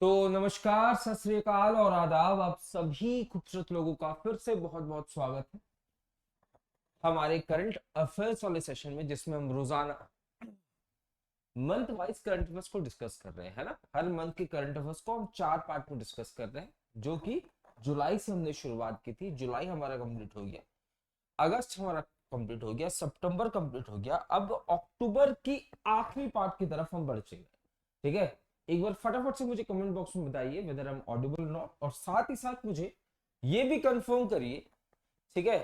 तो नमस्कार, सत श्री अकाल और आदाब। आप सभी खूबसूरत लोगों का फिर से बहुत बहुत स्वागत है हमारे करंट अफेयर्स वाले सेशन में, जिसमें हम रोजाना मंथ वाइज करंट अफेयर्स को डिस्कस कर रहे हैं, है ना। हर मंथ के करंट अफेयर्स को हम 4 पार्ट में डिस्कस कर रहे हैं, जो कि जुलाई से हमने शुरुआत की थी। जुलाई हमारा कंप्लीट हो गया, अगस्त हमारा कंप्लीट हो गया, सितंबर कंप्लीट हो गया। अब अक्टूबर की आखिरी पार्ट की तरफ हम बढ़ चुके हैं। ठीक है, एक बार फटाफट से मुझे कमेंट बॉक्स में बताइए whether I am audible not, और साथ ही साथ मुझे ये भी कंफर्म करिए, ठीक है,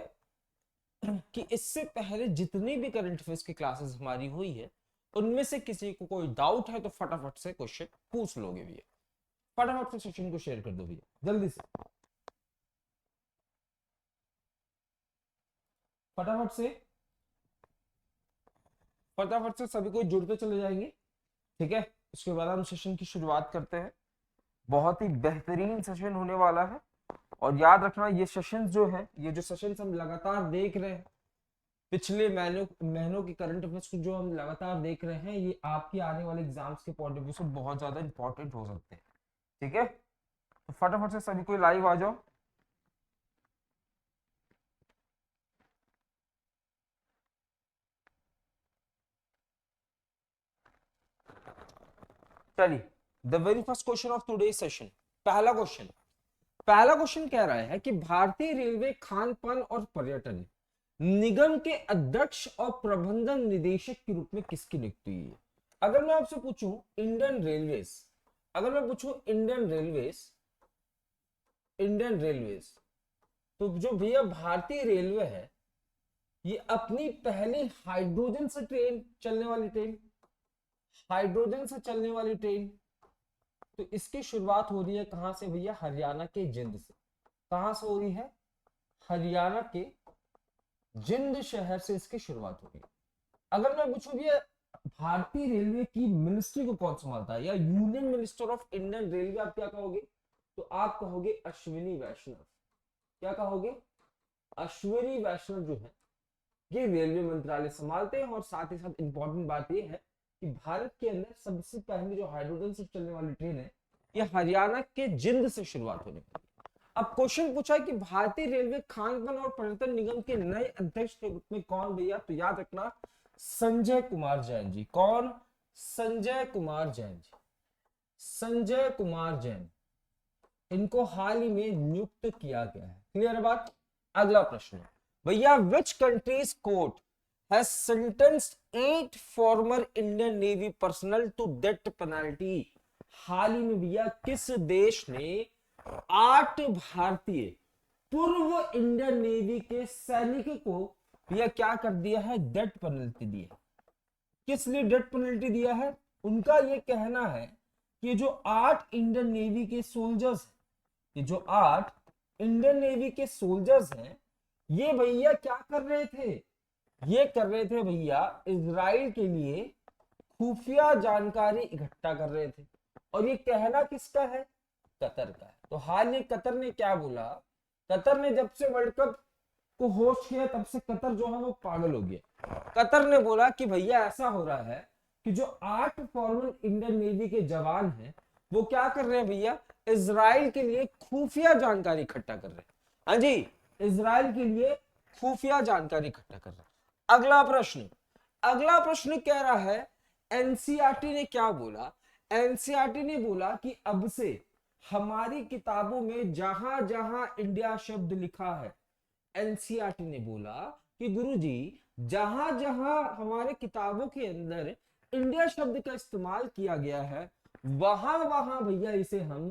कि इससे पहले जितनी भी करंट अफेयर्स की क्लासेस हमारी हुई है उनमें से किसी को कोई डाउट है तो फटाफट से क्वेश्चन पूछ लोगे भैया। फटाफट से सेशन को शेयर कर दो भैया, जल्दी से, फटाफट से, फटाफट से सभी को जुड़ते चले जाएंगे। ठीक है, उसके बाद हम सेशन की शुरुआत करते हैं। बहुत ही बेहतरीन सेशन होने वाला है, और याद रखना ये सेशन जो है, ये जो सेशन हम लगातार देख रहे हैं, पिछले महीनों की करंट अफेयर्स को जो हम लगातार देख रहे हैं, ये आपके आने वाले एग्जाम्स के पॉइंट ऑफ व्यू से बहुत ज्यादा इंपॉर्टेंट हो सकते हैं। ठीक है, तो फटाफट से सभी कोई लाइव आ जाओ। चलिए, the very first question of today session. पहला क्वेश्चन कह रहा है कि भारतीय रेलवे खान पान और पर्यटन निगम के अध्यक्ष और प्रबंधन निदेशक के रूप में किसकी नियुक्ति हुई है। अगर मैं आपसे पूछूं इंडियन रेलवेज, अगर मैं पूछूं इंडियन रेलवेज, तो जो भैया भारतीय रेलवे है, ये अपनी पहली हाइड्रोजन से चलने वाली ट्रेन, तो इसकी शुरुआत हो रही है कहां से भैया? हरियाणा के जिंद से। कहां से हो रही है? हरियाणा के जिंद शहर से इसकी शुरुआत हो रही है। अगर मैं पूछूं भैया भारतीय रेलवे की मिनिस्ट्री को कौन संभालता है, या union minister of Indian railway, आप क्या कहोगे? तो आप कहोगे अश्विनी वैष्णव। क्या कहोगे? अश्विनी वैष्णव जो है ये रेलवे मंत्रालय संभालते हैं। और साथ ही साथ इंपॉर्टेंट बात यह है कि भारत के अंदर सबसे पहले जो हाइड्रोजन से चलने वाली ट्रेन है, ये हरियाणा के जिंद से शुरुआत होने वाली है। अब क्वेश्चन पूछा है कि भारतीय रेलवे खान पान और पर्यटन निगम के नए अध्यक्ष के रूप में कौन भैया? तो याद रखना, संजय कुमार जैन जी। कौन? संजय कुमार जैन जी। संजय कुमार जैन, इनको हाल ही में नियुक्त किया गया है। क्लियर है बात? अगला प्रश्न भैया, which countries court has sentenced 8 former Indian navy personnel to death penalty. हाल ही में भैया किस देश ने 8 भारतीय पूर्व इंडियन नेवी के सैनिक को भैया क्या कर दिया है? डेथ पेनल्टी दी है। किस लिए डेथ पेनल्टी दिया है? उनका यह कहना है कि जो 8 इंडियन नेवी के सोल्जर्स, ये जो 8 इंडियन नेवी के सोल्जर्स हैं, ये भैया क्या कर रहे थे? ये कर रहे थे भैया इजराइल के लिए खुफिया जानकारी इकट्ठा कर रहे थे। और ये कहना किसका है? कतर का है। तो हाल ही कतर ने क्या बोला? कतर ने जब से वर्ल्ड कप को होस्ट किया तब से कतर जो है वो पागल हो गया। कतर ने बोला कि भैया ऐसा हो रहा है कि जो 8 फॉर्मर इंडियन नेवी के जवान हैं, वो क्या कर रहे हैं भैया? इजराइल के लिए खुफिया जानकारी इकट्ठा कर रहे हैं। हाँ जी, इजराइल के लिए खुफिया जानकारी इकट्ठा कर रहे हैं। अगला प्रश्न कह रहा है, एनसीईआरटी ने क्या बोला? एनसीईआरटी ने बोला कि अब से हमारी किताबों में जहां जहां इंडिया शब्द लिखा है, एनसीईआरटी ने बोला कि गुरुजी जहां जहां हमारे किताबों के अंदर इंडिया शब्द का इस्तेमाल किया गया है, वहां वहां भैया इसे हम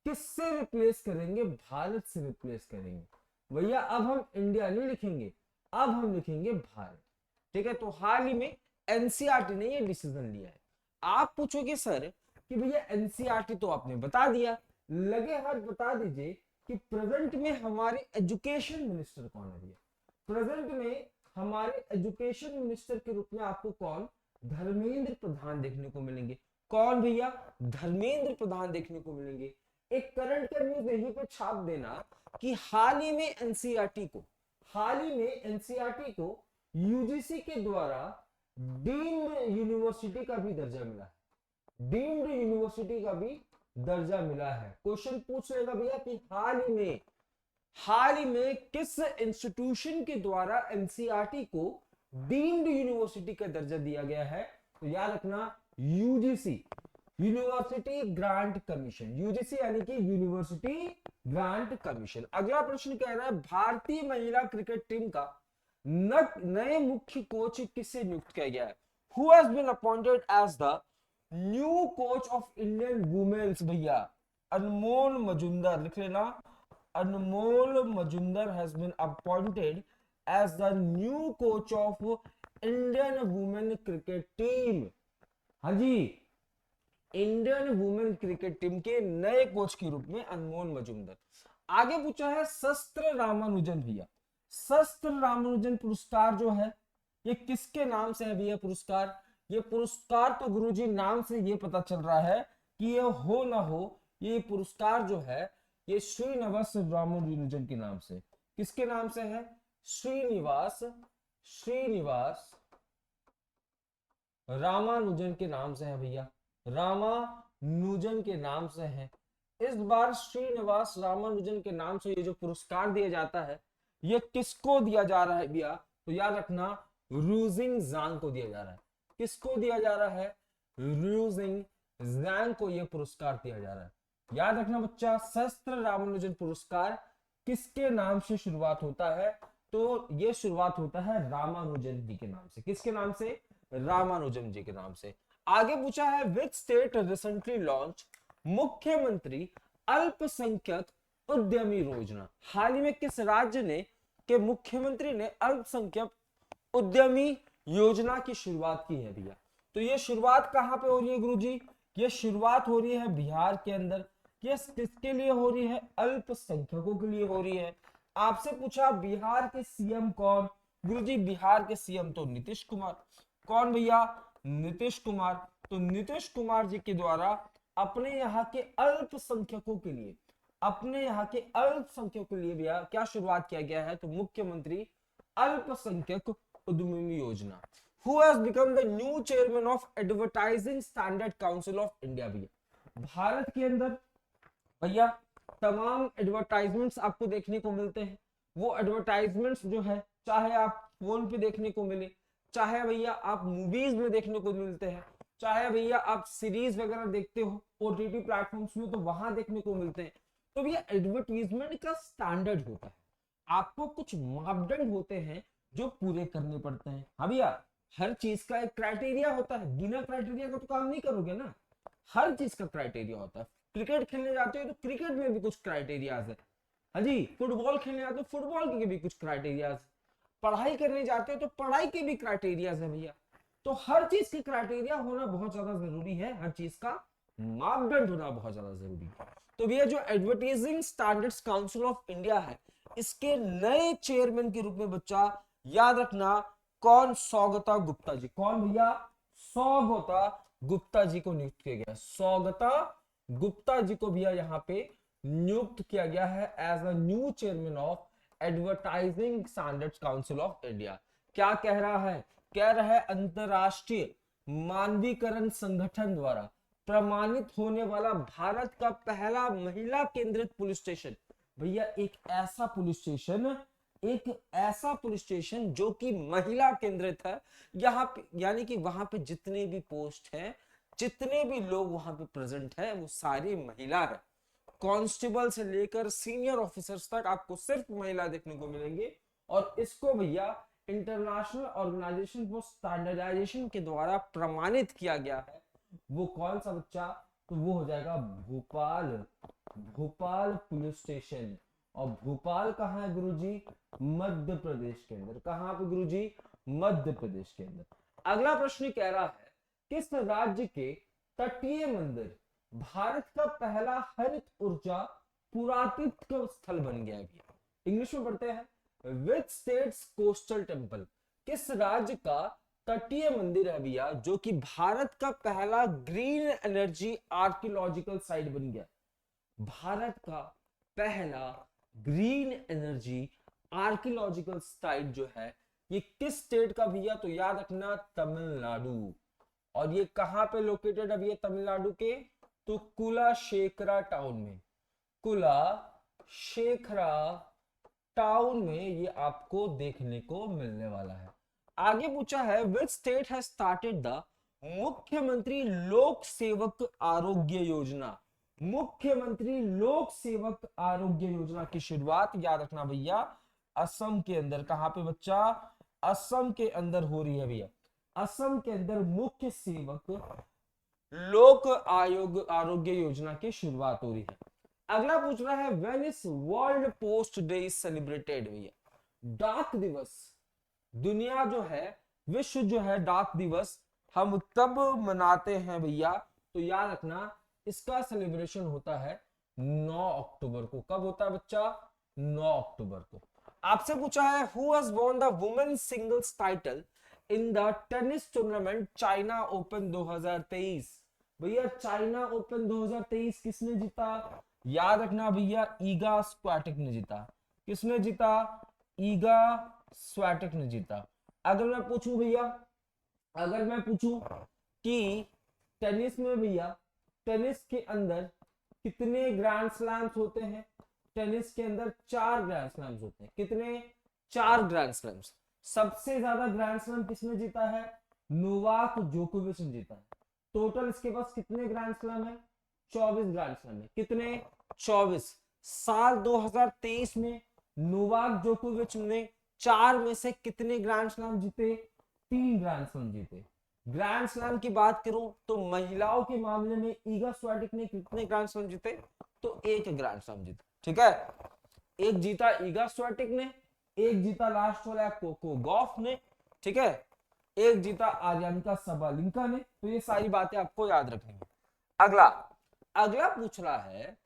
किससे रिप्लेस करेंगे? भारत से रिप्लेस करेंगे। भैया अब हम इंडिया नहीं लिखेंगे, अब हम लिखेंगे भारत। ठीक है, तो हाल ही में एनसीईआरटी ने ये डिसीजन लिया है। आप पूछोगे सर कि भैया एनसीईआरटी तो आपने बता दिया, लगे हाथ बता दीजिए कि प्रेजेंट में हमारे एजुकेशन मिनिस्टर कौन है भैया? प्रेजेंट में हमारे एजुकेशन मिनिस्टर के रूप में आपको कौन? धर्मेंद्र प्रधान देखने को मिलेंगे। कौन भैया? धर्मेंद्र प्रधान देखने को मिलेंगे। एक करंट का न्यूज यहीं पे छाप देना कि हाल ही में एनसीईआरटी को यूजीसी के द्वारा डीम्ड यूनिवर्सिटी का भी दर्जा मिला है। डीम्ड यूनिवर्सिटी का भी दर्जा मिला है। क्वेश्चन पूछ लेगा भैया कि हाल ही में किस इंस्टीट्यूशन के द्वारा एनसीईआरटी को डीम्ड यूनिवर्सिटी का दर्जा दिया गया है? तो याद रखना UGC, university grant commission, UGC यानी कि यूनिवर्सिटी ग्रांट कमीशन। अगला प्रश्न कह रहा है भारतीय महिला क्रिकेट टीम का नए मुख्य कोच किसे नियुक्त किया गया है? Who has been appointed as the new coach of Indian women's? भैया अनमोल मजुमदार, लिख लेना, Anmol Majumdar has been appointed as the new coach of Indian women cricket team. हाँ जी, इंडियन वुमेन क्रिकेट टीम के नए कोच के रूप में अनमोल मजुमदार। आगे पूछा है शस्त्र रामानुजन। भैया शस्त्र रामानुजन पुरस्कार जो है ये किसके नाम से है भैया पुरस्कार? ये पुरस्कार तो गुरुजी नाम से ये पता चल रहा है कि ये हो ना हो, ये पुरस्कार जो है ये श्रीनिवास रामानुजन के नाम से। किसके नाम से है? श्रीनिवास रामानुजन के नाम से है भैया, रामानुजन के नाम से है। इस बार श्रीनिवास रामानुजन के नाम से ये जो पुरस्कार दिया जाता है ये किसको दिया जा रहा है भैया? तो याद रखना रूजिंग जांग को दिया जा रहा है। किसको दिया जा रहा है? रूजिंग जांग को ये पुरस्कार दिया जा रहा है। याद रखना बच्चा, शस्त्र रामानुजन पुरस्कार किसके नाम से शुरुआत होता है? तो ये शुरुआत होता है रामानुजन जी के नाम से। किसके नाम से? रामानुजन जी के नाम से। आगे पूछा है विच स्टेट रिसेंटली लॉन्च मुख्यमंत्री अल्पसंख्यक उद्यमी योजना? हाल ही में किस राज्य ने के मुख्यमंत्री ने अल्पसंख्यक उद्यमी योजना की शुरुआत की है भैया? तो ये शुरुआत कहां पे हो रही है गुरुजी? ये शुरुआत हो रही है बिहार के अंदर। ये किसके लिए हो रही है? अल्पसंख्यकों के लिए हो रही है। आपसे पूछा बिहार के सीएम कौन? गुरुजी बिहार के सीएम तो नीतीश कुमार। कौन भैया? नीतीश कुमार। तो नीतीश कुमार जी के द्वारा अपने यहाँ के अल्पसंख्यकों के लिए भैया क्या शुरुआत किया गया है? तो मुख्यमंत्री अल्पसंख्यक उद्यमी योजना। Who has become the new chairman of Advertising Standard Council of India? भैया भारत के अंदर भैया तमाम एडवर्टाइजमेंट्स आपको देखने को मिलते हैं। वो एडवर्टाइजमेंट्स जो है चाहे आप फोन पे देखने को मिले, चाहे भैया आप मूवीज में देखने को मिलते हैं, चाहे भैया आप सीरीज वगैरह देखते हो ओटीटी प्लेटफॉर्म्स में तो वहां देखने को मिलते हैं। तो भैया एडवर्टीजमेंट का स्टैंडर्ड होता है, आपको कुछ मापदंड होते हैं जो पूरे करने पड़ते हैं। हाँ भैया हर चीज का एक क्राइटेरिया होता है, बिना क्राइटेरिया का तो काम नहीं करोगे ना। हर चीज का क्राइटेरिया होता है। क्रिकेट खेलने जाते हो तो क्रिकेट में भी कुछ क्राइटेरियाज है। हाँ जी, फुटबॉल खेलने जाते हो फुटबॉल के भी कुछ क्राइटेरियाज, पढ़ाई करने जाते हो तो पढ़ाई के भी क्राइटेरियाज है भैया। तो हर चीज की क्राइटेरिया होना बहुत ज्यादा जरूरी है, हर चीज का मापदंड होना बहुत ज्यादा जरूरी है। तो भैया जो advertising standards council of India है इसके नए चेयरमैन के रूप में बच्चा याद रखना कौन? सौगता गुप्ता जी। कौन भैया? सौगता गुप्ता जी को नियुक्त किया गया। सौगता गुप्ता जी को भैया यहाँ पे नियुक्त किया गया है as a new chairman of advertising standards council of India. क्या कह रहा है? कह रहा है अंतरराष्ट्रीय मानवीकरण संगठन द्वारा प्रमाणित होने वाला भारत का पहला महिला केंद्रित पुलिस स्टेशन। भैया एक ऐसा पुलिस स्टेशन जो कि महिला केंद्रित है। यहाँ पे यानी कि वहां पे जितने भी पोस्ट हैं, जितने भी लोग वहां पे प्रेजेंट है वो सारी महिला है। कांस्टेबल से लेकर सीनियर ऑफिसर्स तक आपको सिर्फ महिला देखने को मिलेंगे। और इसको भैया इंटरनेशनल ऑर्गेनाइजेशन फॉर स्टैंडर्डाइजेशन के द्वारा प्रमाणित किया गया है। वो कौन सा बच्चा? तो वो हो जाएगा भोपाल पुलिस स्टेशन। और भोपाल कहाँ है गुरुजी? मध्य प्रदेश के अंदर। कहाँ पे गुरुजी? मध्य प्रदेश के अंदर। अगला प्रश्न कह रहा है किस राज्य के तटीय मंदिर भारत का पहला हरित ऊर्जा पुरातत्व स्थल बन गया है? इंग्लिश में पढ़ते हैं विच स्टेट्स कोस्टल टेम्पल? किस राज्य का तटीय मंदिर है भैया जो कि भारत का पहला ग्रीन एनर्जी आर्कियोलॉजिकल साइट बन गया? भारत का पहला ग्रीन एनर्जी आर्कियोलॉजिकल साइट जो है ये किस स्टेट का भैया? तो याद रखना तमिलनाडु। और ये कहां पे लोकेटेड है भैया? तमिलनाडु के तो कुलाशेखरा टाउन में, कुलाशेखरा टाउन में ये आपको देखने को मिलने वाला है। आगे पूछा है which state has started the मुख्यमंत्री लोक सेवक आरोग्य योजना। मुख्यमंत्री लोक सेवक आरोग्य योजना की शुरुआत याद रखना भैया असम के अंदर। कहां पे बच्चा? असम के अंदर हो रही है भैया। असम के अंदर मुख्य सेवक लोक आयोग आरोग्य योजना की शुरुआत हो रही है। अगला पूछ रहा है when is world post day celebrated भैया। डाक दिवस, दुनिया जो है, विश्व जो है डाक दिवस हम कब मनाते हैं भैया? तो याद रखना इसका सेलिब्रेशन होता है 9 अक्टूबर को। कब होता है बच्चा? 9 अक्टूबर को। आपसे पूछा है who has won the women's singles title in the tennis tournament China Open 2023। भैया चाइना ओपन 2023 किसने जीता? याद रखना भैया ईगा स्वियाटेक ने जीता। किसने जीता? ईगा स्वियाटेक ने जीता। अगर मैं पूछूं भैया, अगर मैं पूछूं कि टेनिस में भैया, टेनिस के अंदर कितने ग्रैंड स्लैम्स होते हैं? टेनिस के अंदर 4 ग्रैंड स्लैम्स होते हैं। कितने? 4 ग्रैंड स्लैम्स। सबसे ज्यादा ग्रैंड स्लैम किसने जीता है? नोवाक जोकोविच ने जीता है। टोटल इसके पास कितने ग्रैंड स्लैम है? 24 ग्रैंड स्लैम है। कितने? 24। साल 2023 में नोवाक जोकोविच ने 4 में से कितने ग्रैंड स्लैम जीते? 3 ग्रैंड स्लैम जीते। ग्रैंड स्लैम की बात करूं तो महिलाओं के मामले में ईगा स्वियाटेक ने कितने ग्रैंड स्लैम जीते? तो 1 ग्रैंड स्लैम जीते। ठीक है, एक जीता ईगा स्वियाटेक ने, एक जीता लास्ट वाला कोको गॉफ ने, ठीक है, एक जीता आर्यानका सबालिंका ने। तो ये सारी बातें आपको याद रखनी है। अगला अगला पूछ रहा है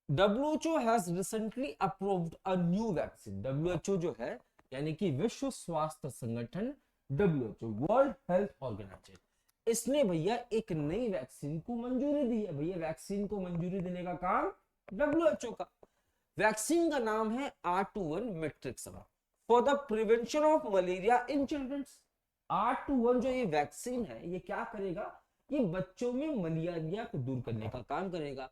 WHO has recently approved a new vaccine। WHO जो है यानी कि विश्व स्वास्थ्य संगठन, WHO वर्ल्ड हेल्थ ऑर्गेनाइजेशन, इसने भैया एक नई वैक्सीन को मंजूरी दी है। भैया वैक्सीन को मंजूरी देने का काम WHO का। वैक्सीन का नाम है R21 matrix M for the prevention of malaria in childrens. R21 जो ये वैक्सीन है ये क्या करेगा? ये बच्चों में मलेरिया को दूर करने का काम करेगा।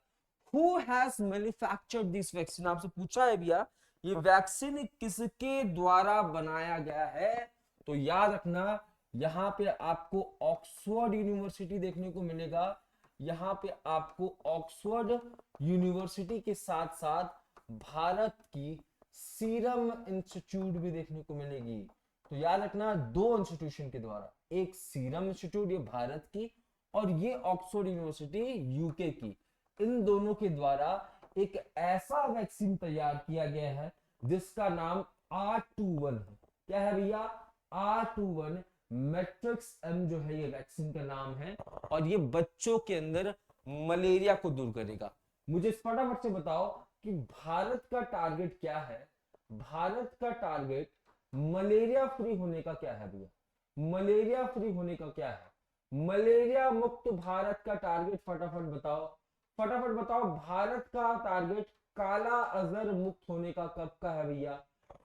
Who has manufactured this vaccine? आपसे पूछा है भैया ये वैक्सीन किसके द्वारा बनाया गया है? तो याद रखना यहाँ पे आपको ऑक्सफोर्ड यूनिवर्सिटी देखने को मिलेगा। यहाँ पे आपको ऑक्सफोर्ड यूनिवर्सिटी के साथ साथ भारत की सीरम इंस्टीट्यूट भी देखने को मिलेगी। तो याद रखना 2 इंस्टीट्यूशन के द्वारा, एक सीरम इंस्टीट्यूट ये भारत की और ये ऑक्सफोर्ड यूनिवर्सिटी यूके की, इन दोनों के द्वारा एक ऐसा वैक्सीन तैयार किया गया है जिसका नाम R21 है। क्या है भैया? R21 मैट्रिक्स एम जो है ये वैक्सीन का नाम है और ये बच्चों के अंदर मलेरिया को दूर करेगा। मुझे फटाफट से बताओ कि भारत का टारगेट क्या है? भारत का टारगेट मलेरिया फ्री होने का क्या है भैया? मलेरिया फ्री होने का क्या है? मलेरिया मुक्त भारत का टारगेट फटाफट बताओ, फटाफट बताओ। भारत का टारगेट काला अजहर मुक्त होने का कब का है भैया?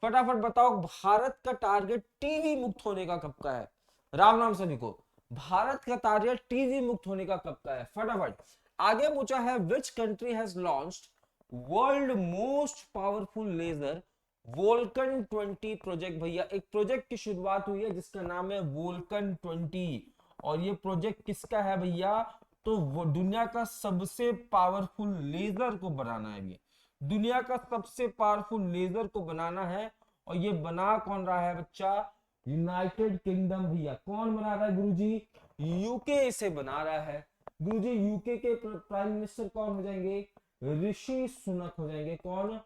फटाफट बताओ। भारत का टारगेट टीवी मुक्त होने का कब का है? राम नाम सभी को। भारत का टारगेट टीवी मुक्त होने का कब का है? फटाफट। आगे पूछा है which country has launched world most powerful laser Vulcan 20 project. भैया एक प्रोजेक्ट की शुरुआत हुई है जिसका नाम है वोल्कन 20 और ये प्रोजेक्ट किसका है भैया? तो वो दुनिया का सबसे पावरफुल लेजर को बनाना है। ये दुनिया का सबसे पावरफुल लेजर को बनाना है और ये बना कौन रहा है बच्चा? United kingdom. भैया कौन बना रहा है गुरुजी? यूके इसे बना रहा है। गुरुजी यूके के प्राइम मिनिस्टर कौन हो जाएंगे? ऋषि सुनक हो जाएंगे। कौन?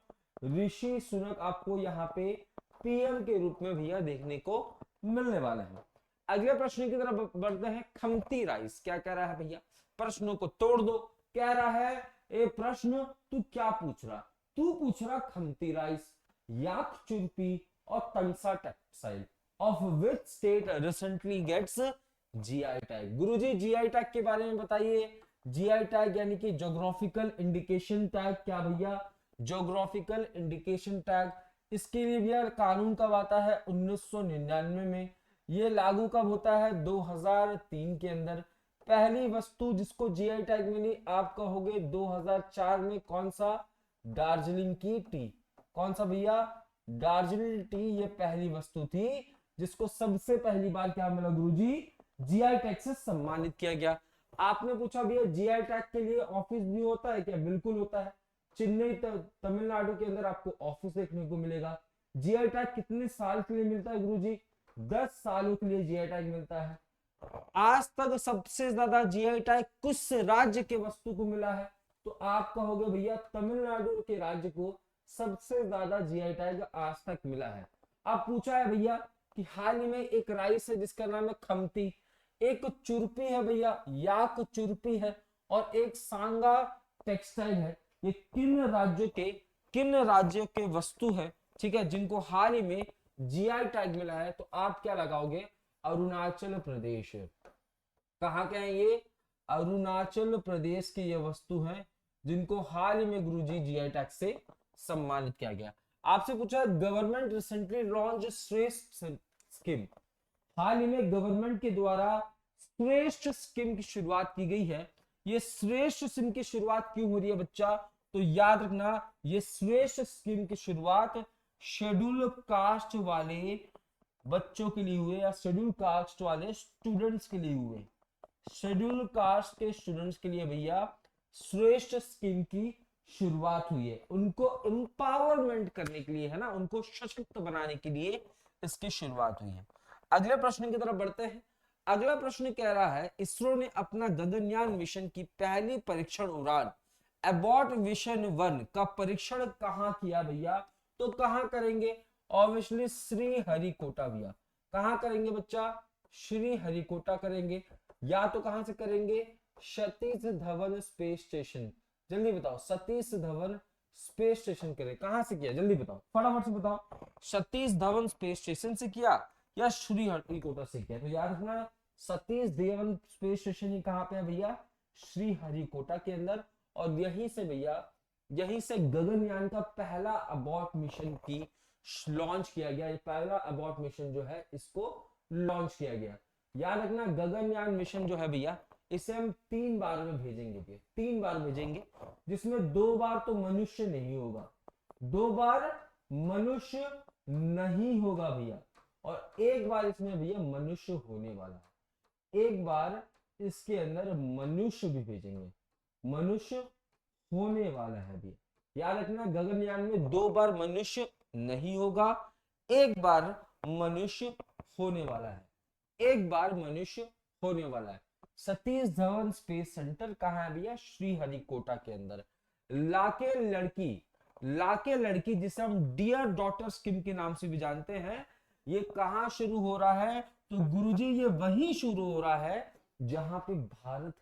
ऋषि सुनक आपको यहाँ पे पीएम के रूप में भैया देखने को मिलने वाले हैं। अगले प्रश्न की तरफ बढ़ते हैं। खमती राइस क्या कह रहा है भैया? प्रश्नों को तोड़ दो। कह रहा है ए प्रश्न तू क्या पूछ रहा? तू पूछ रहा खमती राइस, याक चुरपी और Tangsa textile of which state recently gets GI tag. गुरुजी जीआई टैग के बारे में बताइए। जीआई टैग यानी कि ज्योग्राफिकल इंडिकेशन टैग। क्या भैया? Geographical indication tag. इसके लिए भैया कानून कब आता है? 1999 में। ये लागू कब होता है? 2003 के अंदर। पहली वस्तु जिसको जीआई टैग मिली आप कहोगे 2004 में, कौन सा? दार्जिलिंग की टी। कौन सा भैया? दार्जिलिंग टी। ये पहली वस्तु थी जिसको सबसे पहली बार क्या मिला गुरुजी? जीआई टैग से सम्मानित किया गया। आपने पूछा भैया जीआई टैग के लिए ऑफिस भी होता है क्या? बिल्कुल होता है। चेन्नई तमिलनाडु के अंदर आपको ऑफिस देखने को मिलेगा। जीआई टैग कितने साल के लिए मिलता है गुरुजी? 10 सालों के लिए जीआई टैग मिलता है। आज तक सबसे ज्यादा जीआई टैग किस राज्य के वस्तु को मिला है? तो आप कहोगे भैया तमिलनाडु के राज्य को सबसे ज्यादा जीआई टैग आज तक मिला है। अब पूछा है भैया कि हाल ही में एक राइस है जिसका नाम है खमती, एक चुरपी है भैया, याक चुरपी है, और एक सांगा टेक्सटाइल है। ये किन राज्यों के वस्तु है, ठीक है, जिनको हाल ही में जीआई टैग मिला है? तो आप क्या लगाओगे? अरुणाचल प्रदेश। कहाँ के हैं ये? अरुणाचल प्रदेश की ये वस्तु है जिनको हाल ही में गुरुजी जीआई टैग से सम्मानित किया गया। आपसे पूछा गवर्नमेंट रिसेंटली लॉन्च श्रेष्ठ स्कीम। हाल ही में गवर्नमेंट के द्वारा श्रेष्ठ स्कीम की शुरुआत की गई है। ये श्रेष्ठ स्कीम की शुरुआत क्यों हो रही है बच्चा? तो याद रखना, ये श्रेष्ठ स्कीम की शुरुआत शेड्यूल कास्ट वाले बच्चों के लिए हुए या शेड्यूल कास्ट वाले स्टूडेंट्स के लिए हुए। शेड्यूल कास्ट के स्टूडेंट्स के लिए भैया श्रेष्ठ स्कीम की शुरुआत हुई है। उनको एम्पावरमेंट करने के लिए, है ना, उनको सशक्त बनाने के लिए इसकी शुरुआत हुई है। अगले प्रश्न की तरफ बढ़ते हैं। अगला प्रश्न कह रहा है इसरो ने अपना गगनयान मिशन की पहली परीक्षण उड़ान एबॉट मिशन 1 का परीक्षण कहां किया भैया? तो कहां करेंगे? ऑब्वियसली श्रीहरिकोटा भैया। कहां करेंगे बच्चा? श्रीहरिकोटा करेंगे। या तो कहां से करेंगे? Satish Dhawan space station. जल्दी बताओ, सतीश धवन स्पेस स्टेशन करें। कहां से किया? जल्दी बताओ, फटाफट से बताओ। सतीश धवन स्पेस स्टेशन से किया या श्रीहरिकोटा से किया? तो याद रखना, सतीश धवन स्पेस स्टेशन ही कहां पे है भैया? श्रीहरिकोटा के अंदर। और यहीं से भैया, यहीं से गगनयान का पहला अबॉर्ट मिशन की लॉन्च किया गया। ये पहला अबॉर्ट मिशन जो है इसको लॉन्च किया गया। याद रखना, गगनयान मिशन जो है भैया इसे हम 3 बार में भेजेंगे भैया, 3 बार भेजेंगे, जिसमें 2 बार तो मनुष्य नहीं होगा, 2 बार मनुष्य नहीं होगा भैया, और 1 बार इसमें भैया मनुष्य होने वाला है। 1 बार इसके अंदर मनुष्य भी भेजेंगे, मनुष्य होने वाला है भैया। याद रखना, गगनयान में 2 बार मनुष्य नहीं होगा, 1 बार मनुष्य होने वाला है, 1 बार मनुष्य होने वाला है। सतीश धवन स्पेस सेंटर कहाँ है भैया? श्रीहरिकोटा के अंदर। लाके लड़की जिसे हम डियर डॉटर स्कीम के नाम से भी जानते हैं, ये कहाँ शुरू हो रहा है? तो गुरुजी ये वहीं शुरू हो रहा है जहां पे भारत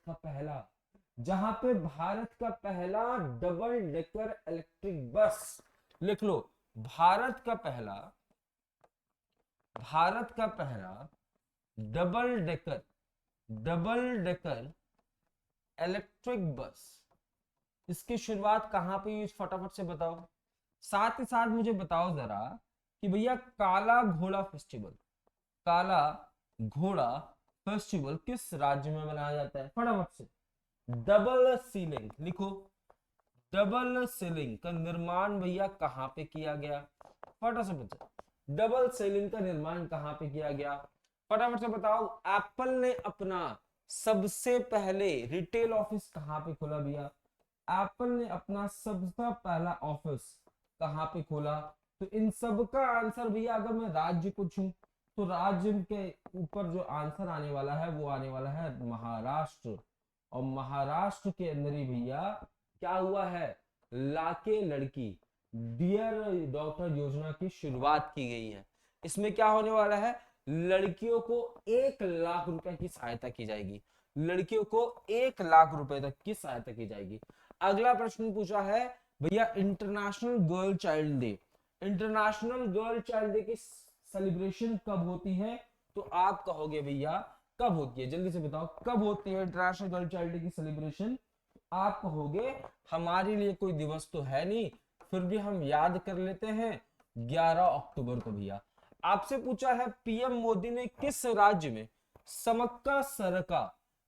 का पहला डबल डेकर इलेक्ट्रिक बस, लिख लो, भारत का पहला डबल डेकर इलेक्ट्रिक बस, इसकी शुरुआत कहां पे हुई? फटाफट से बताओ। साथ ही साथ मुझे बताओ जरा कि भैया काला घोड़ा फेस्टिवल किस राज्य में मनाया जाता है? फटाफट से। डबल सीलिंग लिखो। डबल सीलिंग का निर्माण भैया कहां पे किया गया? फटाफट से बताओ, डबल सीलिंग का निर्माण कहां पे किया गया? फटाफट से बताओ। एप्पल ने अपना सबसे पहले रिटेल ऑफिस कहां पे खोला भैया? एप्पल ने अपना सबसे पहला ऑफिस कहां पे खोला? तो इन सब का आंसर भैया अगर मैं राज्य पूछूं तो राज्य के ऊपर जो आंसर आने वाला है वो आने वाला है महाराष्ट्र। और महाराष्ट्र के अंदर ही भैया क्या हुआ है? लाके लड़की डियर डॉक्टर योजना की शुरुआत की गई है। इसमें क्या होने वाला है? लड़कियों को 1 लाख रुपए की सहायता की जाएगी, लड़कियों को 1 लाख रुपए तक की सहायता की जाएगी। अगला प्रश्न पूछा है भैया international girl child day. International girl child day की सेलिब्रेशन कब होती है? तो आप कहोगे भैया कब होती है? जल्दी से बताओ, कब होती है इंटरनेशनल गर्ल चाइल्ड डे की सेलिब्रेशन? आप कहोगे हमारे लिए कोई दिवस तो है नहीं, फिर भी हम याद कर लेते हैं, 11 अक्टूबर को भैया। आपसे पूछा है पीएम मोदी ने किस राज्य में समक्का सरका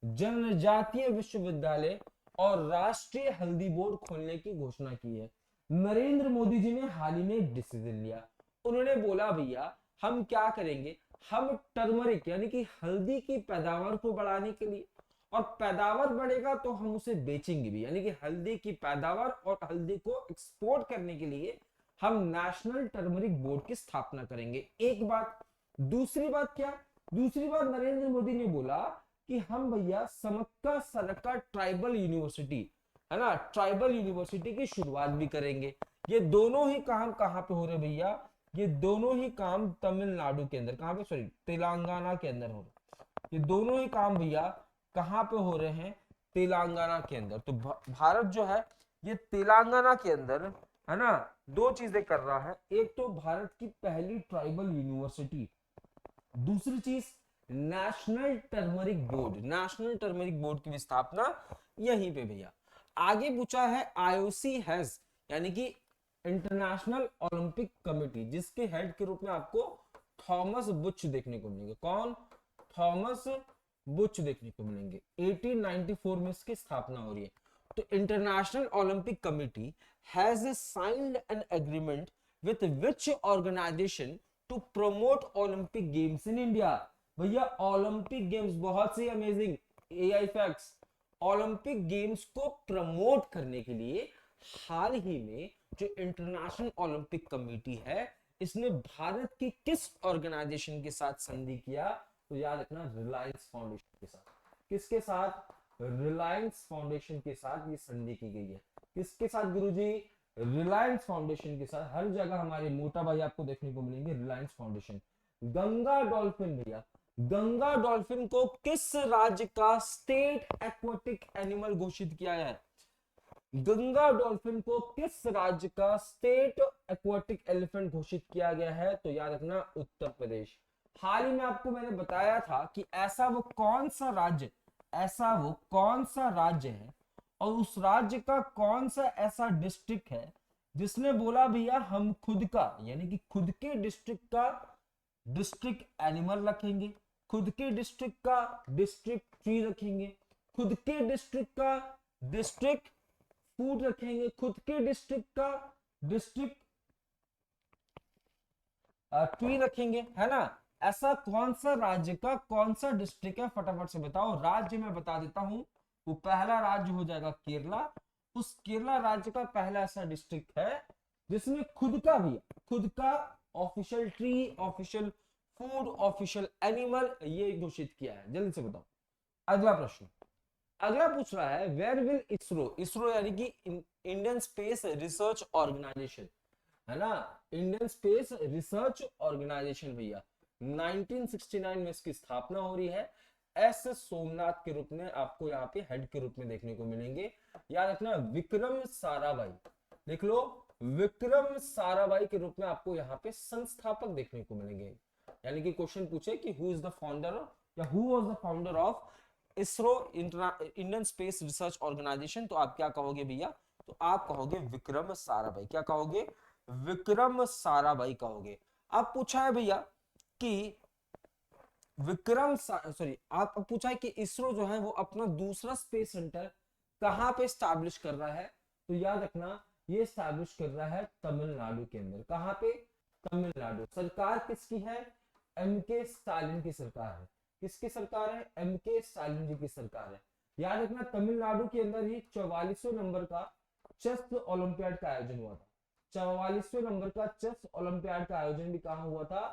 जनजातीय विश्वविद्यालय और राष्ट्रीय हल्दी बोर्ड खोलने की घोषणा की है। नरेंद्र मोदी जी ने हाल ही में एक डिसीजन लिया। उन्होंने बोला भैया हम क्या करेंगे, हम टर्मरिक यानी कि हल्दी की पैदावार को बढ़ाने के लिए, और पैदावार बढ़ेगा तो हम उसे बेचेंगे भी, यानी कि हल्दी की पैदावार और हल्दी को एक्सपोर्ट करने के लिए हम नेशनल टर्मरिक बोर्ड की स्थापना करेंगे। एक बात। दूसरी बात क्या, दूसरी बात नरेंद्र मोदी ने बोला कि हम भैया समक्का सरका ट्राइबल यूनिवर्सिटी, है ना, ट्राइबल यूनिवर्सिटी की शुरुआत भी करेंगे। ये दोनों ही काम कहां पे हो रहे भैया, ये दोनों ही काम तमिलनाडु के अंदर, कहां पे, सॉरी तेलंगाना के अंदर हो रहे। ये दोनों ही काम भैया कहां पे हो रहे हैं, तेलंगाना के अंदर। तो भारत जो है ये तेलंगाना के अंदर, है ना, दो चीजें कर रहा है। एक तो भारत की पहली ट्राइबल यूनिवर्सिटी, दूसरी चीज national turmeric board, national turmeric board की स्थापना यहीं पे भैया। आगे पूछा है आईओसी हैज, यानी कि इंटरनेशनल ओलंपिक कमेटी, जिसके हेड के रूप में आपको थॉमस बुच देखने को मिलेंगे। कौन, थॉमस बुच देखने को मिलेंगे। 1894 में इसकी स्थापना हो रही है। तो international Olympic committee has signed an agreement with which organisation to promote Olympic games in India. भैया ओलंपिक गेम्स, बहुत सी amazing AI facts, Olympic games को प्रमोट करने के लिए हाल ही में जो इंटरनेशनल ओलंपिक कमेटी है इसने भारत की किस ऑर्गेनाइजेशन के साथ संधि किया, तो याद रखना रिलायंस फाउंडेशन के साथ। किसके साथ, रिलायंस फाउंडेशन के साथ ये संधि की गई है। किसके साथ गुरुजी, रिलायंस फाउंडेशन के साथ। हर जगह हमारे मोटा भाई आपको देखने को मिलेंगे रिलायंस फाउंडेशन। गंगा डॉल्फिन भैया, गंगा डॉल्फिन को किस राज्य का स्टेट एक्वाटिक एनिमल घोषित किया है, गंगा डॉल्फिन को किस राज्य का स्टेट एक्वाटिक एलिफेंट घोषित किया गया है, तो याद रखना उत्तर प्रदेश। हाल ही में आपको मैंने बताया था कि ऐसा वो कौन सा राज्य, ऐसा वो कौन सा राज्य है और उस राज्य का कौन सा ऐसा डिस्ट्रिक्ट है जिसने बोला भैया हम खुद का, यानी कि खुद के डिस्ट्रिक्ट का डिस्ट्रिक्ट एनिमल रखेंगे, खुद के डिस्ट्रिक्ट का डिस्ट्रिक्ट ट्री रखेंगे, खुद के डिस्ट्रिक्ट का डिस्ट्रिक्ट फूड रखेंगे, खुद के डिस्ट्रिक्ट का डिस्ट्रिक्ट ट्री रखेंगे, है ना। ऐसा कौन सा राज्य का कौन सा डिस्ट्रिक्ट है, फटाफट से बताओ। राज्य मैं बता देता हूं, वो पहला राज्य हो जाएगा केरला। उस केरला राज्य का पहला ऐसा डिस्ट्रिक्ट है जिसने खुद का भी, खुद का official tree, official food, official animal ये घोषित किया है। जल्दी से बताओ। अगला प्रश्न, अगला पूछ रहा है वेयर विल इसरो, इसरो यानी कि इंडियन स्पेस रिसर्च ऑर्गेनाइजेशन, है ना, इंडियन स्पेस रिसर्च ऑर्गेनाइजेशन भैया 1969 में इसकी स्थापना हो रही है। एस सोमनाथ के रूप में आपको यहाँ पे हेड के रूप में देखने को मिलेंगे। याद रखना विक्रम साराभाई, लिख लो, विक्रम साराभाई के रूप में आपको यहाँ पे संस्थापक देखने को मिलेंगे। यानी कि क्वेश्चन पूछे कि हु इज द फाउंडर या who was the founder of ISRO, Indian space research organisation, तो आप क्या कहोगे भैया, तो आप कहोगे विक्रम साराभाई। क्या कहोगे, विक्रम साराभाई कहोगे। अब पूछा है भैया कि आप पूछा है कि इसरो जो है वो अपना दूसरा स्पेस सेंटर कहां पे स्टैब्लिश कर रहा है, तो याद रखना ये स्टैब्लिश कर रहा है तमिलनाडु के अंदर। कहां पे, तमिलनाडु। सरकार किसकी है, एमके स्टालिन की सरकार है। किसकी सरकार है, एमके स्टालिन जी की सरकार है। याद रखना तमिलनाडु के अंदर ही 44वें नंबर का चेस ओलंपियाड का आयोजन हुआ था। 44वें नंबर का चेस ओलंपियाड का आयोजन भी कहां हुआ था,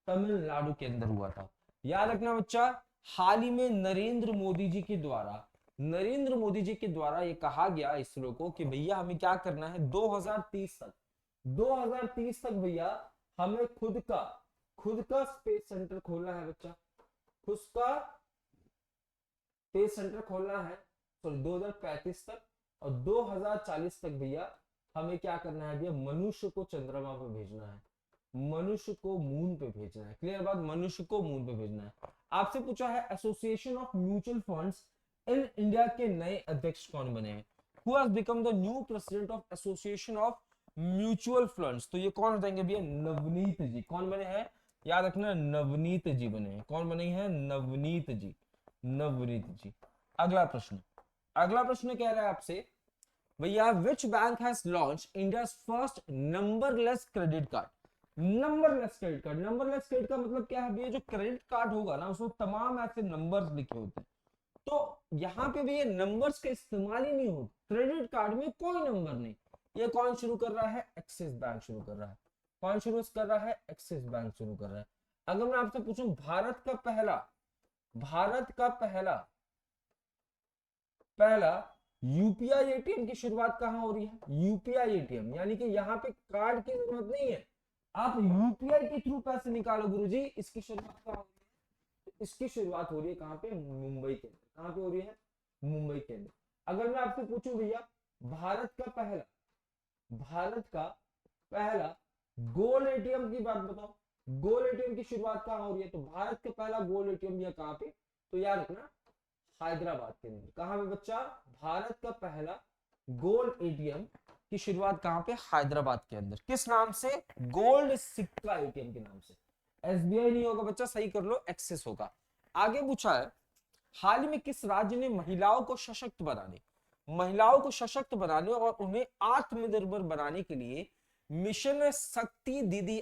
तमिलनाडु के अंदर हुआ था। याद रखना बच्चा, हाल ही में नरेंद्र मोदी जी के द्वारा, नरेंद्र मोदी जी के द्वारा ये कहा गया इसरो को कि भैया हमें क्या करना है 2030 तक, 2030 तक भैया हमें खुद का स्पेस सेंटर खोलना है बच्चा, खुद का स्पेस सेंटर खोलना है। सॉरी 2035 तक, और 2040 तक भैया हमें क्या करना है भैया, मनुष्य को चंद्रमा पर भेजना है, मनुष्य को मून पे भेजना है। क्लियर बात, मनुष्य को मून पे भेजना है। आपसे पूछा है association of mutual funds in India के नए अध्यक्ष कौन बने हैं, who has become the new president of association of mutual funds, तो ये कौन बताएंगे भैया, नवनीत जी। कौन बने हैं, याद रखना नवनीत जी बने हैं। कौन बने हैं, नवनीत जी, नवनीत जी। अगला प्रश्न कह रहा है आपसे भैया, which bank has launch India first numberless credit card? Numberless credit card, numberless credit का मतलब क्या है भैया? जो क्रेडिट कार्ड होगा ना उसमें तमाम ऐसे नंबर्स लिखे होते हैं, तो यहाँ पे भी ये नंबर्स का इस्तेमाल ही नहीं हो, क्रेडिट कार्ड में कोई नंबर नहीं। ये कौन शुरू कर रहा है? एक्सिस बैंक शुरू कर रहा है। कौन शुरू कर रहा है? एक्सिस बैंक शुरू कर रहा है। अगर मैं आपसे पूछूं भारत का यूपीआई एटीएम की शुरुआत कहां हो रही है? यूपीआई एटीएम, यानी कि यहाँ पे कार्ड की जरूरत नहीं है, आप यूपीआई के थ्रू पैसे निकालो गुरुजी। इसकी शुरुआत कहां हो रही है? इसकी शुरुआत हो रही है कहां पे? मुंबई के अंदर। कहां पे हो रही है? मुंबई के अंदर। अगर मैं आपसे पूछूं भैया, भारत का पहला गोल्ड एटीएम की बात बताओ, गोल्ड एटीएम की शुरुआत कहां हो रही है? तो भारत का पहला गोल्ड एटीएम या कहां पे? तो याद रखना हैदराबाद के अंदर। कहां पे बच्चा? भारत का पहला गोल्ड एटीएम की शुरुआत कहां पे? हैदराबाद के अंदर। किस नाम से? गोल्ड सिक्का एटीएम के नाम से। एसबीआई नहीं होगा बच्चा, सही कर लो, एक्सिस होगा। आगे पूछा है, हाल ही में किस राज्य ने महिलाओं को सशक्त बनाने और उन्हें आत्मनिर्भर बनाने के लिए मिशन शक्ति दीदी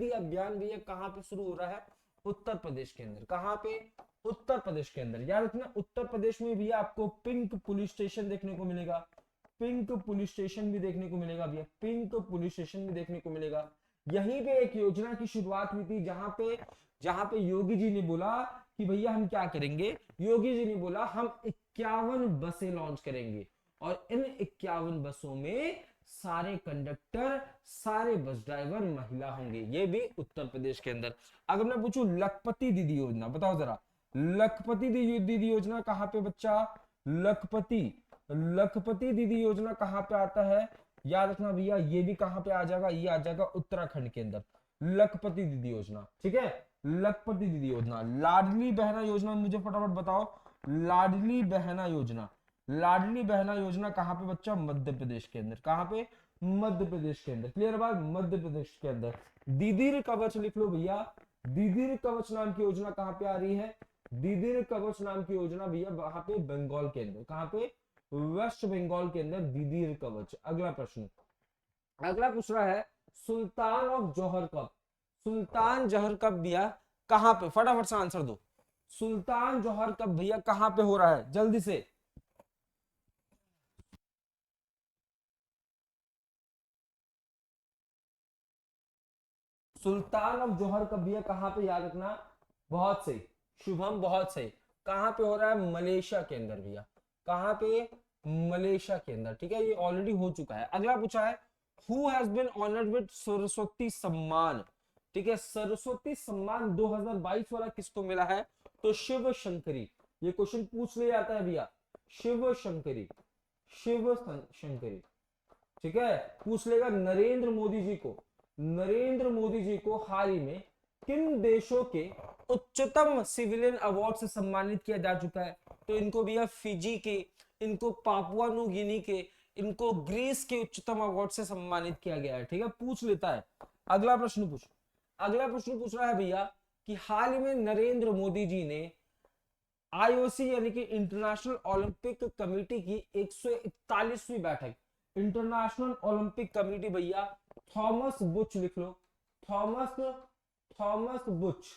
अभियान भैया कहां पे शुरू हो रहा है? उत्तर प्रदेश के अंदर। कहां पे? उत्तर प्रदेश के अंदर। याद रखना, उत्तर प्रदेश में भी आपको पिंक पुलिस स्टेशन देखने को मिलेगा, पिंक पुलिस स्टेशन भी देखने को मिलेगा भैया, पिंक पुलिस स्टेशन भी देखने को मिलेगा। यहीं पे एक योजना की शुरुआत हुई थी, जहां पे योगी जी ने बोला कि भैया हम क्या करेंगे? योगी जी ने बोला हम 51 बसें लॉन्च करेंगे और इन 51 बसों में सारे कंडक्टर, सारे बस ड्राइवर महिला होंगे। ये भी उत्तर प्रदेश के अंदर। अगर मैं पूछूं लखपति दीदी योजना, बताओ जरा, लखपति दीदी योजना कहां पे बच्चा? लखपति दीदी योजना कहां पे आता है? याद रखना भैया, ये भी कहां पे आ जाएगा? ये आ जाएगा उत्तराखंड के अंदर, लखपति दीदी योजना। ठीक है, लखपति दीदी योजना। लाडली बहना योजना मुझे फटाफट बताओ, लाडली बहना योजना कहां पे बच्चा? मध्य प्रदेश के अंदर। कहां पे? मध्य प्रदेश के अंदर। क्लियर बात? मध्य प्रदेश के अंदर। दीदीर कवच लिख लो भैया, दीदीर कवच नाम की योजना कहां पे आ रही है? दीदीर कवच नाम की योजना भैया वहां पे बंगाल के अंदर। कहां पे? वेस्ट बंगाल के अंदर दीदीर कवच। अगला पूछ रहा है, Sultan of Johor cup, Sultan Johor cup भैया कहां पे? फटाफट से आंसर दो, सुल्तान जौहर कप भैया कहां पे हो रहा है? जल्दी से। सुल्तान ऑफ जौहर कप भैया कहां पे? याद रखना, बहुत सही शुभम, बहुत सही। कहां पे हो रहा है? मलेशिया के अंदर भैया। कहां पे? मलेशिया के अंदर। ठीक है, ये ऑलरेडी हो चुका है। अगला पूछा है, who has been honoured with Saraswati Samman? ठीक है, सरस्वती सम्मान 2022 वाला किसको मिला है? तो शिव शंकरी। ये क्वेश्चन पूछ ले जाता है भैया, शिव शंकरी। ठीक है, पूछ लेगा नरेंद्र मोदी जी को हाल ही में किन देशों के उच्चतम सिविलियन अवार्ड से सम्मानित किया जा चुका है? तो इनको भैया फिजी के, इनको पापुआ न्यू गिनी के, इनको ग्रीस के उच्चतम अवार्ड से सम्मानित किया गया है। ठीक है, पूछ लेता है। अगला प्रश्न पूछ रहा है भैया कि हाल ही में नरेंद्र मोदी जी ने आईओसी यानी कि इंटरनेशनल ओलंपिक कमेटी की 141वीं बैठक, इंटरनेशनल ओलंपिक कमेटी भैया थॉमस बुच लिख लो, थॉमस बुच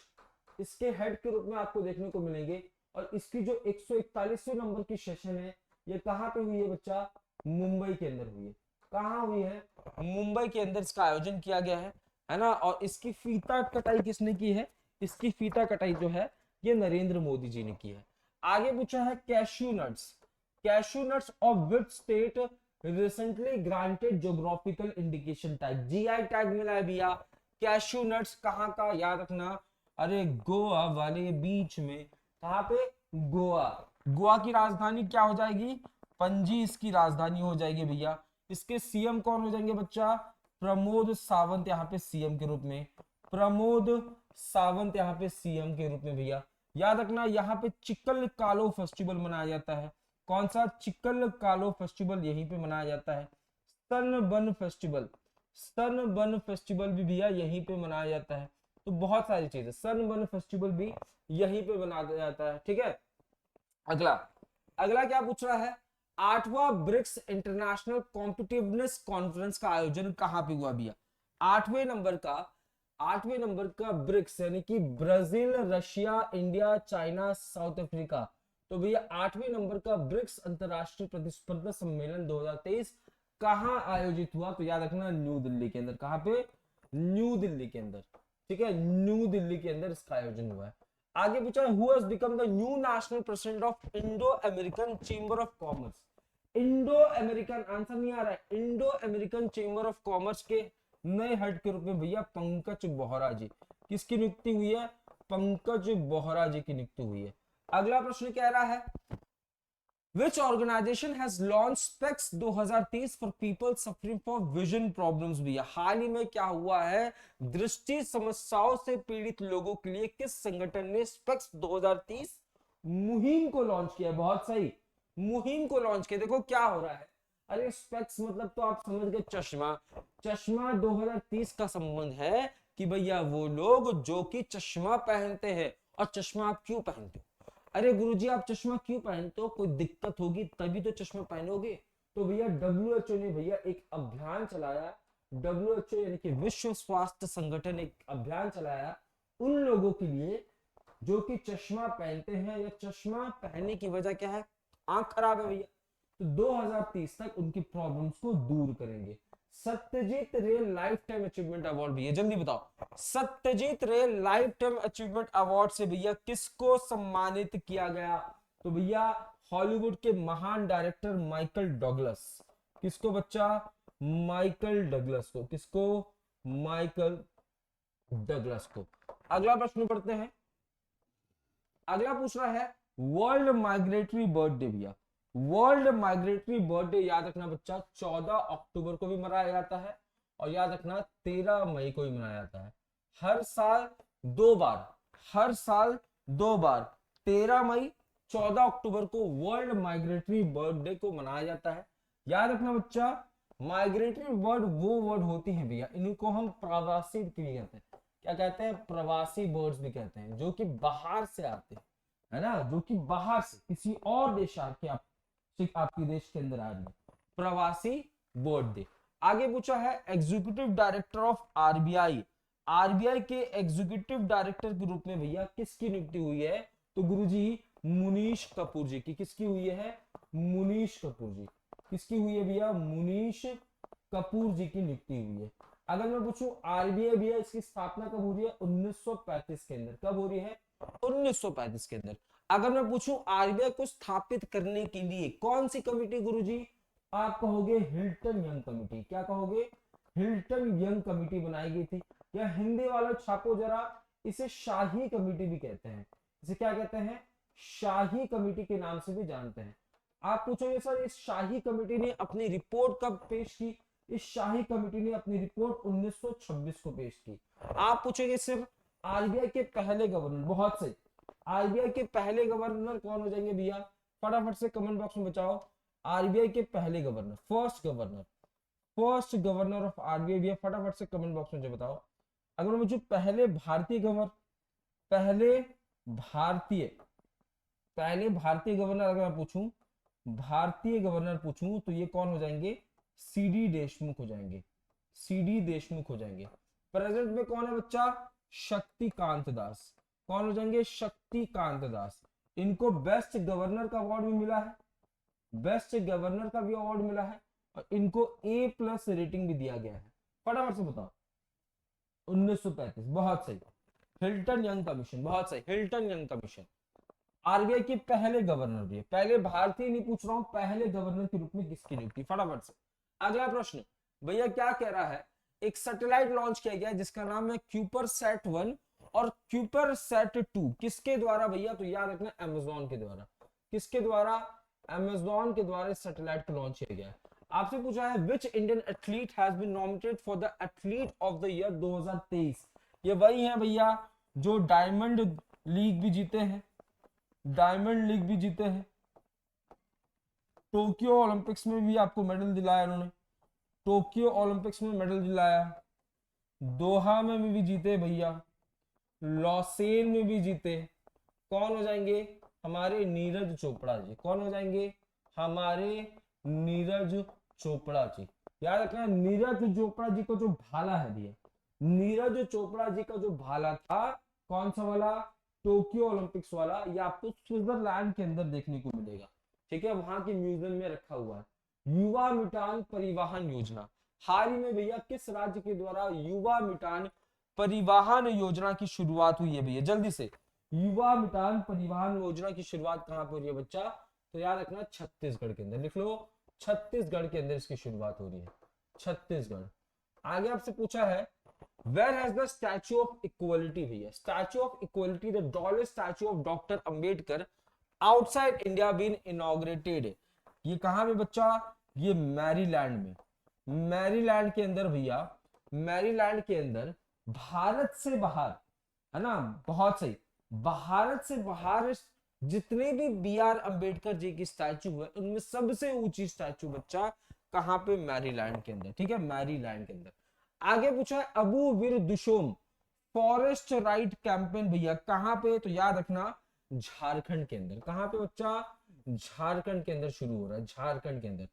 इसके हेड के रूप में आपको देखने को मिलेंगे। और इसकी जो 141वें नंबर की सेशन है, ये कहां पे हुई है बच्चा? मुंबई के अंदर हुई है। कहां हुई है? मुंबई के अंदर इसका आयोजन किया गया है ना। और इसकी फीता कटाई किसने की है? इसकी फीता कटाई जो है ये नरेंद्र मोदी जी ने की है। आगे पूछा है, cashew nuts of which state recently granted geographical indication tag? GI tag मिला है भैया। कैश्यू नट्स कहां का? याद रखना, अरे गोवा वाले बीच में। कहां पे? गोवा की राजधानी क्या हो जाएगी? पणजी इसकी राजधानी हो जाएगी भैया। इसके सीएम कौन हो जाएंगे बच्चा? प्रमोद सावंत यहाँ पे सीएम के रूप में, भैया। याद रखना, यहाँ पे चिकल कालो फेस्टिवल मनाया जाता है। कौन सा? चिकल कालो फेस्टिवल यहीं पे मनाया जाता है। सन बन फेस्टिवल भी भैया यहीं पे मनाया जाता है। तो बहुत सारी चीजें, सनबर्न फेस्टिवल भी यहीं पे मनाया जाता है। ठीक है, अगला अगला क्या पूछ रहा है, 8वां ब्रिक्स इंटरनेशनल कॉम्पिटिटिवनेस कॉन्फ्रेंस का आयोजन कहां पे हुआ भैया? 8वें नंबर का ब्रिक्स यानी कि Brazil, Russia, India, China, south Africa. तो भैया 8वें नंबर का ब्रिक्स अंतरराष्ट्रीय प्रतिस्पर्धा सम्मेलन 2023 कहां आयोजित हुआ? तो याद रखना न्यू दिल्ली के अंदर। कहां पे? न्यू दिल्ली के अंदर। ठीक है, न्यू दिल्ली के अंदर इसका आयोजन हुआ है। आगे पूछा है, who has become the new national president of Indo American chamber of commerce? Indo American, answer नहीं आ रहा है, Indo American chamber of commerce के नए हेड के रूप में भैया पंकज बोहरा जी। किसकी नियुक्ति हुई है? पंकज बोहरा जी की नियुक्ति हुई है। अगला प्रश्न कह रहा है, Which organization has launched Specs 2030 for people suffering from vision problems? भैया हाल ही में क्या हुआ है, दृष्टि समस्याओं से पीड़ित लोगों के लिए किस संगठन ने स्पेक्स 2030 मुहिम को लॉन्च किया? बहुत सही, मुहिम को लॉन्च किया। देखो क्या हो रहा है, अरे स्पेक्स मतलब तो आप समझ गए चश्मा। चश्मा 2030 का संबंध है कि भैया वो लोग जो कि चश्मा पहनते हैं। और चश्मा आप क्यों पहनते हो? अरे गुरुजी आप चश्मा क्यों पहनते हो? कोई दिक्कत होगी तभी तो चश्मा पहनोगे। तो भैया डब्ल्यूएचओ ने भैया एक अभियान चलाया, डब्ल्यूएचओ यानी कि विश्व स्वास्थ्य संगठन एक अभियान चलाया उन लोगों के लिए जो कि चश्मा पहनते हैं या चश्मा पहनने की वजह क्या है, आंख खराब है भैया। तो 2030 तक उनकी प्रॉब्लम्स को दूर करेंगे। सत्यजीत रे लाइफ टाइम अचीवमेंट अवार्ड भैया जल्दी बताओ, सत्यजीत रे लाइफ टाइम अचीवमेंट अवार्ड से भैया किसको सम्मानित किया गया? तो भैया हॉलीवुड के महान डायरेक्टर माइकल डगलस। किसको बच्चा? माइकल डगलस को। किसको? माइकल डगलस को। अगला प्रश्न पढ़ते हैं। अगला पूछ रहा है, वर्ल्ड माइग्रेटरी बर्ड डे भैया, वर्ल्ड माइग्रेटरी बर्ड डे याद रखना बच्चा 14 अक्टूबर को भी मनाया जाता है और याद रखना 13 मई को भी मनाया जाता है। हर साल दो बार, हर साल दो बार 13 मई 14 अक्टूबर को वर्ल्ड माइग्रेटरी बर्ड डे को मनाया जाता है। याद रखना बच्चा, माइग्रेटरी बर्ड वो वर्ड होती है भैया, इनको हम प्रवासी भी कहते हैं। क्या कहते हैं? प्रवासी बर्ड्स भी कहते हैं, जो कि बाहर से आते हैं, है ना, जो कि बाहर से किसी और देश आके आपके देश के अंदर आ रही है। प्रवासी बर्ड डे। आगे पूछा है, executive director of RBI, RBI के एग्जीक्यूटिव डायरेक्टर के रूप में भैया किसकी नियुक्ति हुई है? तो गुरुजी मुनीश कपूर जी की। किसकी हुई है? मुनीश कपूर जी। किसकी हुई है भैया? मुनीश कपूर जी की नियुक्ति हुई है। अगर मैं पूछूं आरबीआई भैया इसकी स्थापना कब हो रही है? 1935 के अंदर। कब हो रही है? 1935 के अंदर। अगर मैं पूछूं आरबीआई को स्थापित करने के लिए कौन सी कमिटी गुरुजी? आप कहोगे हिल्टन यंग कमिटी। क्या कहोगे? हिल्टन यंग कमिटी बनाई गई थी। या हिंदी वालों छापो जरा, इसे शाही कमिटी भी कहते हैं। इसे क्या कहते हैं? शाही कमिटी के नाम से भी जानते हैं। आप पूछोगे सर इस शाही कमिटी ने अपनी रिपोर्ट कब पेश की? इस शाही कमिटी ने अपनी रिपोर्ट 1926 को पेश की। आप पूछोगे सिर्फ आरबीआई के पहले गवर्नर, बहुत सही, आरबीआई के पहले गवर्नर कौन हो जाएंगे भैया? फटाफट से कमेंट बॉक्स में बताओ। आरबीआई के पहले governor, first governor of RBI भैया फटाफट से कमेंट बॉक्स में बताओ। अगर मुझे पहले भारतीय गवर्नर, पहले भारतीय गवर्नर अगर मैं पूछूं, भारतीय गवर्नर पूछूं तो ये कौन हो जाएंगे? सीडी देशमुख हो जाएंगे। सीडी देशमुख हो जाएंगे। प्रेजेंट में कौन है बच्चा? शक्तिकांत दास। कौन हो जाएंगे? शक्तिकांत दास। इनको बेस्ट गवर्नर का अवार्ड भी मिला है, बेस्ट गवर्नर का भी अवार्ड मिला है और इनको A+ रेटिंग भी दिया गया है। फटाफट से बताओ। 1935, बहुत सही। हिल्टन यंग कमीशन, बहुत सही, हिल्टन यंग कमीशन। आरबीआई के पहले गवर्नर भी है, पहले भारतीय नहीं पूछ रहा हूं, पहले गवर्नर के रूप में किसकी नियुक्ति? फटाफट से। अगला प्रश्न भैया क्या कह रहा है, एक सैटेलाइट लॉन्च किया गया जिसका नाम है क्यूपरसैट 1 और क्यूपरसैट 2। किसके द्वारा भैया? तो याद रखना अमेजोन के द्वारा। किसके द्वारा? अमेजोन के द्वारा इस सैटेलाइट को लॉन्च किया गया। आपसे पूछा है which Indian athlete has been nominated for the athlete of the year 2023। ये वही है भैया जो डायमंड लीग भी जीते हैं, डायमंड लीग भी जीते हैं, टोक्यो ओलंपिक्स में भी आपको मेडल दिलाया उन्होंने, टोक्यो ओलंपिक्स में मेडल दिलाया, दोहा में भी जीते भैया, लॉसेन में भी जीते। कौन हो जाएंगे? हमारे नीरज चोपड़ा जी। कौन हो जाएंगे? हमारे नीरज चोपड़ा जी। याद रखना, नीरज चोपड़ा जी को जो भाला है भैया, नीरज चोपड़ा जी का जो भाला था, कौन सा वाला? टोक्यो ओलंपिक्स वाला। ये आपको स्विट्जरलैंड के अंदर देखने को मिलेगा, ठीक है, वहां के म्यूजियम में रखा हुआ है। युवा मिटान परिवहन योजना, हाल ही में भैया किस राज्य के द्वारा युवा मिटान परिवहन योजना की शुरुआत हुई है भैया? जल्दी से, युवा मिटान परिवहन योजना की शुरुआत कहां पर हुई है बच्चा? तो याद रखना, छत्तीसगढ़ के अंदर। लिख लो, छत्तीसगढ़ के अंदर इसकी शुरुआत हो रही है, छत्तीसगढ़। आगे आपसे पूछा है, where has the statue of equality भैया, statue of equality, the tallest statue of doctor Ambedkar outside India been inaugurated? ये कहां पे बच्चा? ये मैरीलैंड में, मैरीलैंड के अंदर भैया, मैरीलैंड के अंदर भारत से बाहर, है ना, बहुत सही, भारत से बाहर जितने भी बी आर अंबेडकर जी की स्टैचू है, उनमें सबसे ऊंची स्टैचू बच्चा कहां पे? मैरीलैंड के अंदर, ठीक है, मैरीलैंड के अंदर। आगे पूछा है, अबू विर दुशोम फॉरेस्ट राइट कैंपेन भैया कहां पे? तो याद रखना, झारखंड के अंदर। कहां पे बच्चा? झारखंड के अंदर शुरू हो रहा है, झारखंड के अंदर,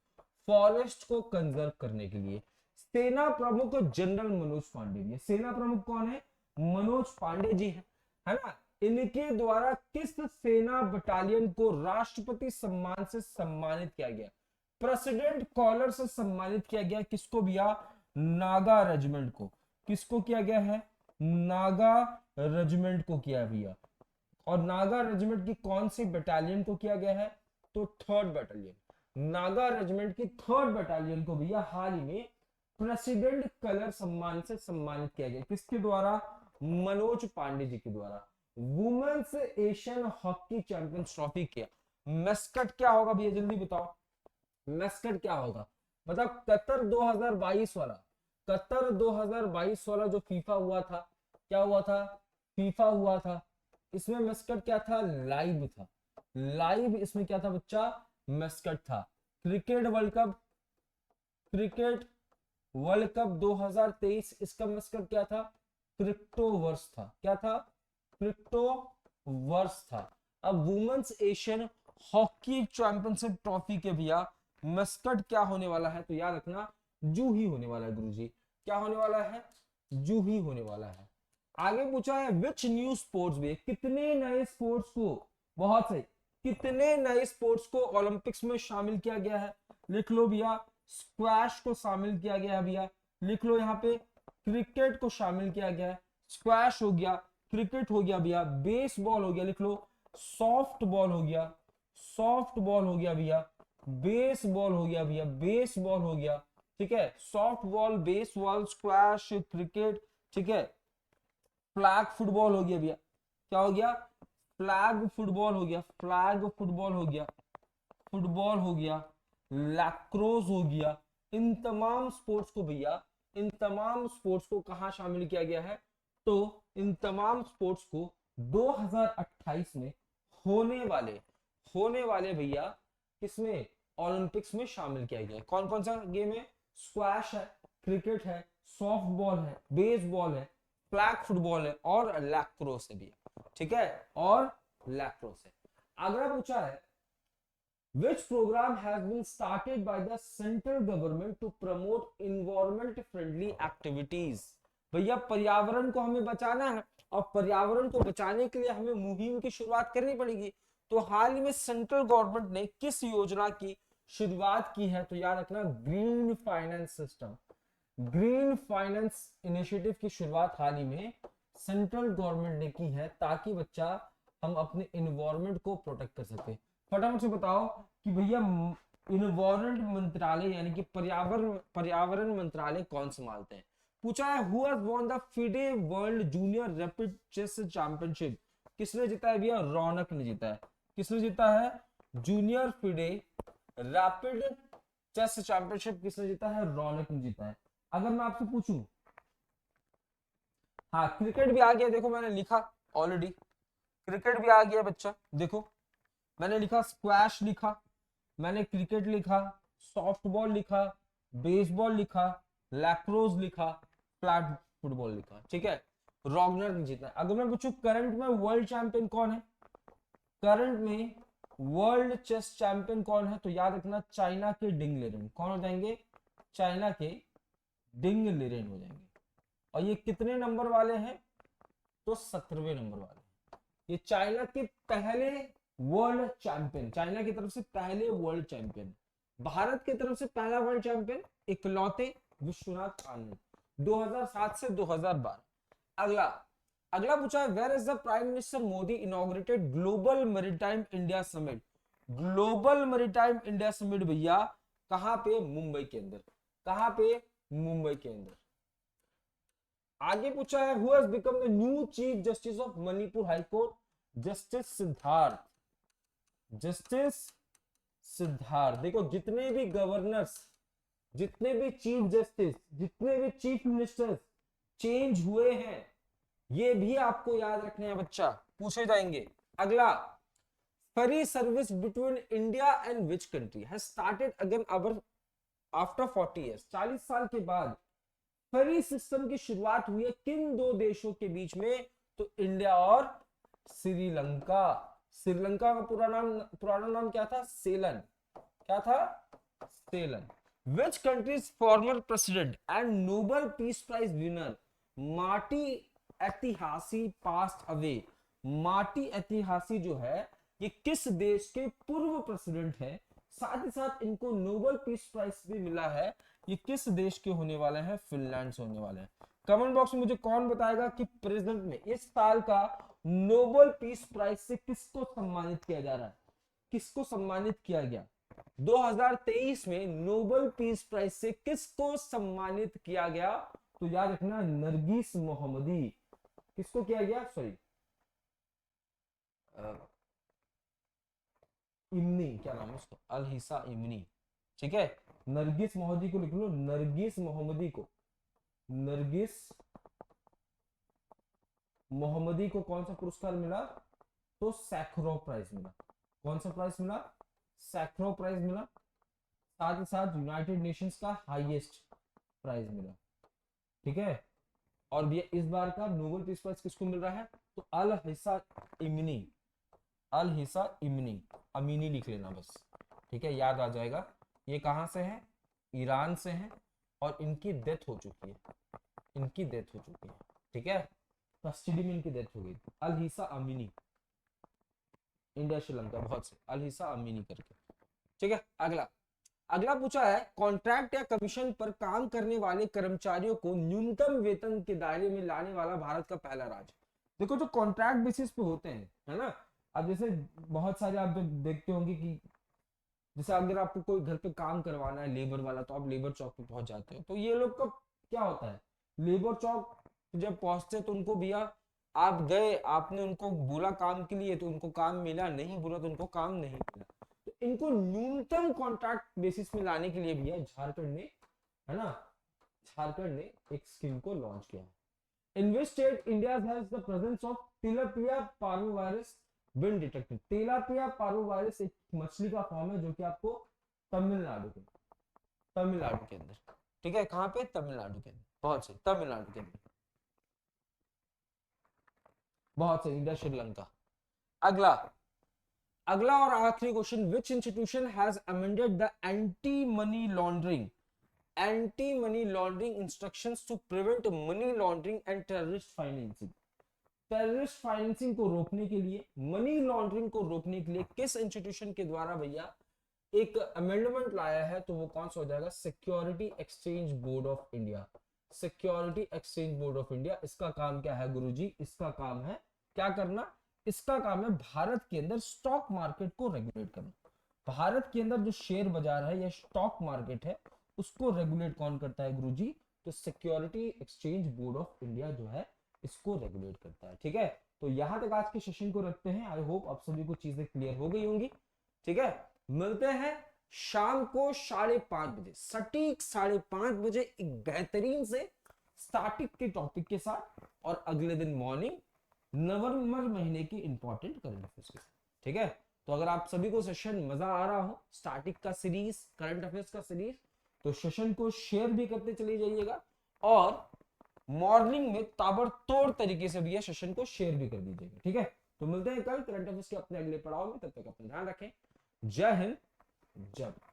फॉरेस्ट को कंजर्व करने के लिए। सेना प्रमुख जनरल मनोज पांडे जी। सेना प्रमुख कौन है? मनोज पांडे जी है ना। इनके द्वारा किस सेना बटालियन को राष्ट्रपति सम्मान से सम्मानित किया गया? प्रेसिडेंट कॉलर से सम्मानित किया गया। किसको भैया? नागा रेजिमेंट को। किसको किया गया है? नागा रेजिमेंट को किया है भैया। और नागा रेजिमेंट की कौन सी बटालियन को किया गया है? तो थर्ड बटालियन। नागा रेजिमेंट की थर्ड बटालियन को भैया हाल ही में प्रेसिडेंट कलर सम्मान से सम्मानित किया गया। किसके द्वारा? मनोज पांडे जी के द्वारा। Women's Asian hockey champions trophy किया, मेस्कट क्या होगा भैया? जल्दी बताओ, मेस्कट क्या होगा? मतलब कतर 2022 वाला, कतर 2022 वाला जो फीफा हुआ था, क्या हुआ था? फीफा हुआ था। इसमें मेस्कट क्या था? लाइव था। लाइव इसमें क्या था बच्चा? मेस्कट था। Cricket world cup, cricket world cup 2023, इसका मेस्कट क्या था? क्रिप्टो वर्स था। क्या था? क्रिप्टो वर्स था। अब women's Asian hockey championship trophy के भैया मस्कट क्या होने वाला है? तो याद रखना, जूही होने वाला है गुरुजी। क्या होने वाला है? जूही होने वाला है। आगे पूछा है, विच न्यू स्पोर्ट्स भी, कितने नए स्पोर्ट्स को, बहुत सही, कितने नए स्पोर्ट्स को ओलंपिक्स में शामिल किया गया है? लिख लो भैया, स्क्वैश को शामिल किया गया है भैया। लिख लो यहाँ पे, क्रिकेट को शामिल किया गया है। स्क्वैश हो गया, क्रिकेट हो गया भैया, बेसबॉल हो गया, लिख लो, सॉफ्ट बॉल हो गया, सॉफ्ट बॉल हो गया भैया, बेसबॉल हो गया भैया, बेसबॉल हो गया, ठीक है, soft ball, baseball, squash, cricket, ठीक है, फ्लैग फुटबॉल हो गया भैया। क्या हो गया? फ्लैग फुटबॉल हो गया, फ्लैग फुटबॉल हो गया, फुटबॉल हो गया, लैक्रोस हो गया। इन तमाम स्पोर्ट्स को भैया, इन तमाम स्पोर्ट्स को कहां शामिल किया गया है? तो इन तमाम स्पोर्ट्स को 2028 में होने वाले भैया किसमें? ओलंपिक्स में शामिल किया गया है। कौन कौन सा गेम है? स्क्वैश है, क्रिकेट है, सॉफ्ट बॉल है, बेसबॉल है, फ्लैग फुटबॉल है और लैक्रोस है भैया, ठीक है, और लैक्रोस है। अगला पूछा है, which program has been started by the central government to promote environment friendly activities? भैया पर्यावरण को हमें बचाना है और पर्यावरण को बचाने के लिए हमें मुहिम की शुरुआत करनी पड़ेगी। तो हाल ही में सेंट्रल गवर्नमेंट ने किस योजना की शुरुआत की है? तो याद रखना, green finance system, green finance initiative की शुरुआत हाल ही में सेंट्रल गवर्नमेंट ने की है, ताकि बच्चा हम अपने इन्वायरमेंट को प्रोटेक्ट कर सके। फटाफट से बताओ कि भैया इन्वायरमेंट मंत्रालय यानी कि पर्यावरण मंत्रालय कौन संभालते हैं? पूछा है, who has won the FIDE world junior rapid chess championship? किसने जीता है भैया? रौनक ने जीता है। किसने जीता है? Junior FIDE rapid chess championship किसने जीता है? रौनक ने जीता है। अगर मैं आपसे पूछूं, हाँ क्रिकेट भी आ गया, देखो मैंने लिखा ऑलरेडी, क्रिकेट भी आ गया बच्चा, देखो मैंने लिखा, स्क्वैश लिखा, मैंने क्रिकेट लिखा, सॉफ्टबॉल लिखा, बेसबॉल लिखा, लैक्रोस लिखा, फ्लैग फुटबॉल लिखा, ठीक है। रॉगनर ने जीता है। अगर मैं पूछूं करंट में वर्ल्ड चैंपियन कौन है, करंट में वर्ल्ड चेस चैंपियन कौन है, तो याद रखना चाइना के डिंग लिरेन। कौन हो जाएंगे, चाइना के डिंग लिरेन हो जाएंगे। और ये कितने नंबर वाले हैं, तो 17वें नंबर वाले। ये चाइना के पहले वर्ल्ड चैंपियन, चाइना की तरफ से पहले वर्ल्ड चैंपियन। भारत की तरफ से पहला वर्ल्ड चैंपियन इकलौते विश्वनाथ आनंद, 2007 से 2012। अगला अगला पूछा है, where is the prime minister Modi inaugurated global maritime India summit. Global maritime India summit भैया कहां पे, मुंबई के अंदर। कहां पे, मुंबई के अंदर। आगे पूछा है, who has become the new chief justice of Manipur high court. Justice Siddharth, justice Siddharth. देखो जितने भी गवर्नर्स, जितने भी चीफ जस्टिस, जितने भी चीफ मिनिस्टर्स चेंज हुए हैं, ये भी आपको याद रखने हैं बच्चा, पूछे जाएंगे। अगला, ferry service between India and which country has started again after 40 years. 40 साल के बाद फेरी सिस्टम की शुरुआत हुई है किन दो देशों के बीच में, तो इंडिया और श्रीलंका। श्रीलंका का पुराना नाम क्या था, सेलन। क्या था, Ceylon. Which country's former president and Nobel Peace Prize winner Martti Ahtisaari passed away। Martti Ahtisaari जो है ये किस देश के पूर्व प्रेसिडेंट है, साथ ही साथ इनको नोबेल पीस प्राइज भी मिला है। ये किस देश के होने वाले हैं, फिनलैंड से होने वाले हैं। कमेंट बॉक्स में मुझे कौन बताएगा कि प्रेजेंट में इस साल का नोबेल पीस प्राइज से किसको सम्मानित किया जा रहा है, किसको सम्मानित किया गया 2023 में नोबेल पीस प्राइज से किसको सम्मानित किया गया, तो याद रखना नरगिस मोहम्मदी। किसको किया गया, सॉरी इमनी, क्या नाम है उसको, अल-हिसा इमनी। ठीक है, नरगिस मोहम्मदी को लिख लो, नरगिस मोहम्मदी को, नरगिस मोहम्मदी को कौन सा पुरस्कार मिला, तो सैखरोव प्राइज मिला। कौन सा प्राइज मिला, सैखरोव प्राइज मिला। साथ ही साथ यूनाइटेड नेशंस का हाईएस्ट प्राइज मिला। ठीक है, और भी इस बार का नोबेल पीस प्राइज किसको मिल रहा है, तो अल-हिसा इमनी, अल-हिसा इमनी, अमीनी लिख लेना बस। ठीक है, याद आ जाएगा। ये कहां से है, ईरान से है, और इनकी डेथ हो चुकी है, इनकी डेथ हो चुकी है। ठीक है, कस्टडी में इनकी डेथ हो गई। अल-हिसा अमीनी, इंडिया श्रीलंका, बहुत से अल-हिसा अमीनी करके। ठीक है, अगला पूछा है, कॉन्ट्रैक्ट या कमीशन पर काम करने वाले कर्मचारियों को न्यूनतम वेतन के दायरे में लाने वाला भारत का पहला राज्य। देखो जो कॉन्ट्रैक्ट बेसिस पे होते हैं, है ना, अब जैसे बहुत सारे आप देखते होंगे कि जैसे अगर आपको कोई घर पे काम करवाना है लेबर वाला, तो आप लेबर चौक पे पहुंच जाते हो। तो ये लोग का क्या होता है, लेबर चौक जब पहुंचते तो उनको भैया आप गए, आपने उनको बोला काम के लिए तो उनको काम मिला, नहीं बोला तो उनको काम नहीं मिला। तो इनको न्यूनतम कॉन्ट्रैक्ट बेसिस में लाने के लिए भैया झारखंड ने, है ना, झारखंड ने एक स्कीम को लॉन्च किया। In which state India has the presence of tilapia parvovirus been detected। tilapia parvovirus एक मछली का फॉर्म है जो कि आपको तमिलनाडु के अंदर, ठीक है, कहां पे, तमिलनाडु के अंदर, बहुत से तमिलनाडु के अंदर, बहुत से, इंडिया श्रीलंका। अगला और आखिरी question, which institution has amended the anti money laundering instructions to prevent money laundering and terrorist financing. Terrorist financing को रोकने के लिए, मनी लॉन्ड्रिंग को रोकने के लिए किस इंस्टीट्यूशन के द्वारा भैया एक अमेंडमेंट लाया है, तो वो कौन सा हो जाएगा, security exchange board of India. Security exchange board of India, इसका काम क्या है गुरुजी, इसका काम है क्या करना, इसका काम है भारत के अंदर स्टॉक मार्केट को रेगुलेट करना। भारत के अंदर जो शेयर बाजार है या स्टॉक मार्केट है उसको रेगुलेट कौन करता है गुरुजी, तो security exchange board of India जो है इसको रेगुलेट करता है। ठीक है, तो यहां तक आज के सेशन को रखते हैं। आई होप आप सभी को चीजें क्लियर हो गई होंगी। ठीक है, मिलते हैं शाम को 5:30 बजे, सटीक 5:30 बजे एक बेहतरीन से स्टैटिक के टॉपिक के साथ, और अगले दिन मॉर्निंग नवंबर महीने की इंपॉर्टेंट करंट अफेयर्स के साथ। ठीक है, तो अगर आप सभी को सेशन मजा आ रहा हो, स्टैटिक का सीरीज, करंट अफेयर्स का सीरीज, तो सेशन को शेयर भी करते चले जाइएगा, और मॉर्निंग में ताबड़तोड़ तरीके से भैया सेशन को शेयर भी कर दीजिएगा, ठीक है। तो मिलते हैं कल करंट अफेयर्स के अपने अगले पड़ाव में, तब तक अपना ध्यान रखें। जय हिंद, जय भारत।